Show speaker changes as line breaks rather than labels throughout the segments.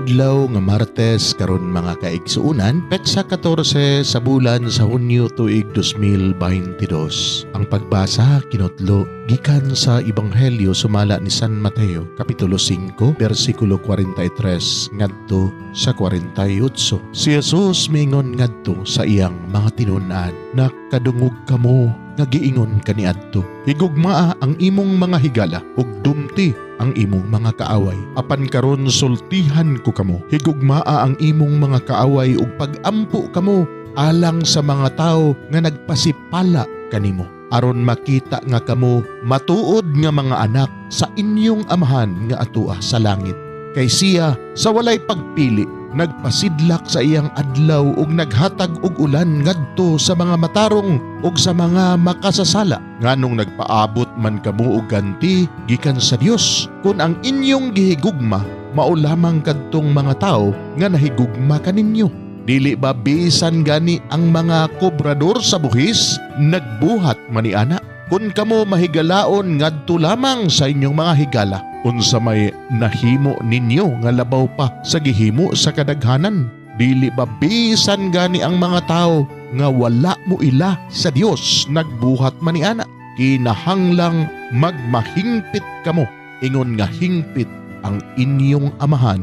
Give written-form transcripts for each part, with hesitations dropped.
adlaw nga Martes karon mga kaigsuunan, petsa 14 sa bulan sa Hunyo tuig 2022. Ang pagbasa kinutlo gikan sa Ebanghelyo sumala ni San Mateo kapitulo 5 bersikulo 43 ngadto sa 48. Si Jesus mingon ngadto sa iyang mga tinun-an, "Nakadungog kamo nga giingon kaniadto, higugmaa ang imong mga higala ug dumti ang imong mga kaaway. Apan karon sultihan ko kamo, higugmaa ang imong mga kaaway ug pag-ampo kamo alang sa mga tao nga nagpasipala kanimo, aron makita nga kamo matuod nga mga anak sa inyong amahan nga atua sa langit. Kay siya sa walay pagpili nagpasidlak sa iyang adlaw ug naghatag og ulan ngadto sa mga matarong ug sa mga makasasala, nganong nagpaabot man kamo og ganti gikan sa Dios kun ang inyong gihigugma mao lamang kadtong mga tao nga nahigugma kaninyo. Dili ba bisan gani ang mga kobrador sa buhis nagbuhat maniana? Kun kamo mahigalaon ngadto lamang sa inyong mga higala, unsa may nahimo ninyo nga labaw pa sa gihimo sa kadaghanan? Dili ba bisan gani ang mga tao nga wala mo ila sa Dios nagbuhat maniana? Kinahanglang magmahingpit kamo, ingon nga hingpit ang inyong amahan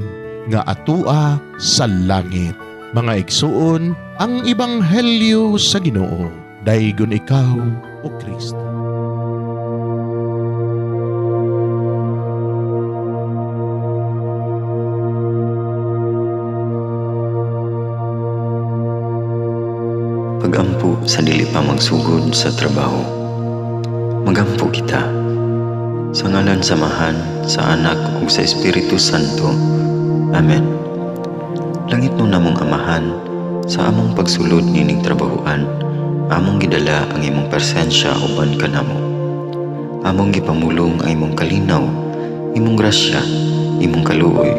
nga atua sa langit." Mga igsuon, ang Ebanghelyo sa Ginoo. Daygon ikaw, O Kristo.
Pagampo sa dili pa magsugod sa trabaho. Magampo kita. Sa ngalan samahan, sa Anak ug sa Espiritu Santo. Amen. Langit no namong amahan, sa among pagsulod nining trabahoan, among gidala ang imong presensya uban kanamo. Among gipamulong ang imong kalinaw, imong grasya, imong kaluoy,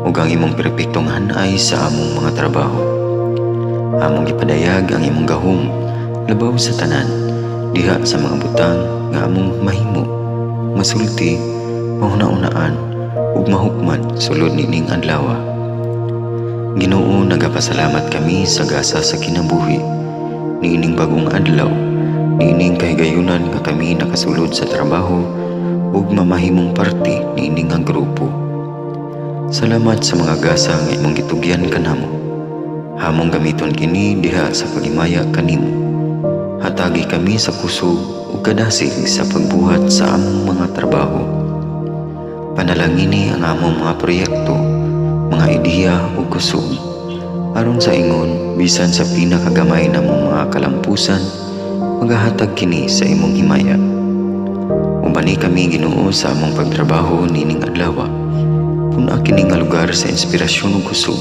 ug ang imong perpektong hanay sa among mga trabaho. Among gipadayag ang imong gahom labaw sa tanan, diha sa mga butang nga among mahimo, masulti, mahuna-unaan, ug mahukman sulod nining adlaw. Ginoo, nagapasalamat kami sa gasa sa kinabuhi niining bagong adlaw, niining kahigayunan nga kami nakasulod sa trabaho ug mamahimong parte niining nga grupo. Salamat sa mga gasa nga imong gitugyan kanamo. Hamong gamiton kini diha sa pagimaya kanimo. Hatagi kami sa kusog ug kadasig sa pagbuhat sa among mga trabaho. Panalangini ang among mga proyekto, mga ideya ug kusog, aron sa ingon bisan sa pinakagamay namong mga kalampusan, magahatag kini sa imong himaya. Ubani kami, Ginoo, sa among pagtrabaho nining adlaw. Puna kini nga lugar sa inspirasyon ug kusog.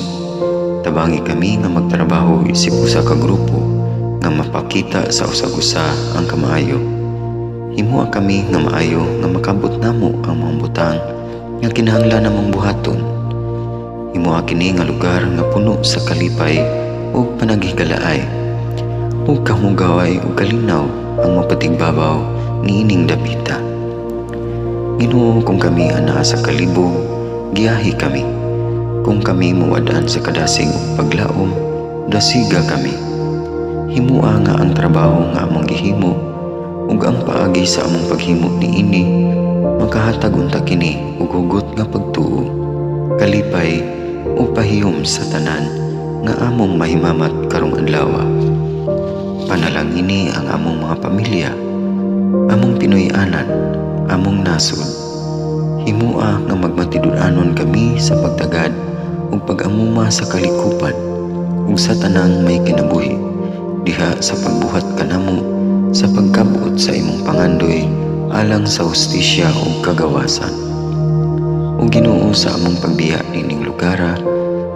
Tabangi kami nga magtrabaho isip usa ka grupo nga mapakita sa usag-usa ang kamaayo. Himua kami nga maayo nga makabot namo ang mga butang nga kinahanglan namong buhaton. Himua kini nga lugar nga puno sa kalipay ug panaghigalaay, ug kamugaway ug kalinaw ang mapatigbabaw niining dapita. Ginoo, kung kami anaa sa kalibog, giyahi kami. Kung kami muwadaan sa kadasig ug paglaom, dasiga kami. Himua nga ang trabaho nga among gihimo ug ang paagi sa among paghimo niini makahatag unta kini ug hugot nga pagtuo, kalipay ug pahiyom sa tanan nga among mahimamat karong adlaw. Panalangini ang among mga pamilya, among Pinoy-anan, among nasod. Himua nga magmatidud-anon kami sa pagtagad ug pag-amuma sa kalikupan ug sa tanang may kinabuhi, diha sa pagbuhat kanamo sa pagkabuot sa imong pangandoy alang sa hustisya ug kagawasan. O Ginoo, sa among pagbiya nining lugar,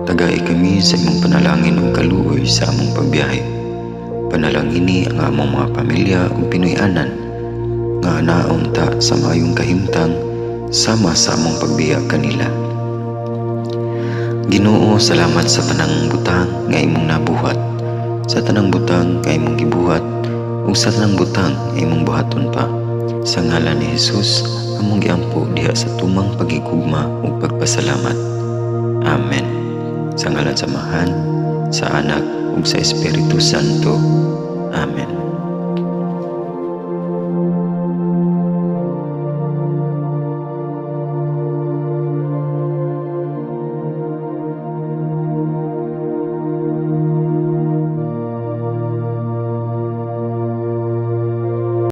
tagay kami sa imong panalangin ug kaluoy sa among pagbiyahe. Panalangini ang among mga pamilya ug Pinoy-anan nga anaon ta sa maayong kahimtang sama sa among pagbiya kanila. Ginoo, salamat sa tanang butang nga imong nabuhat, sa tanang butang nga imong gibuhat, ug sa tanang butang nga imong buhaton pa. Sa ngalan ni Jesus, among giampo diha sa tumang pagigugma ug pagpasalamat. Amen. Sa ngalan sa Amahan, sa Anak ug sa Espiritu Santo. Amen.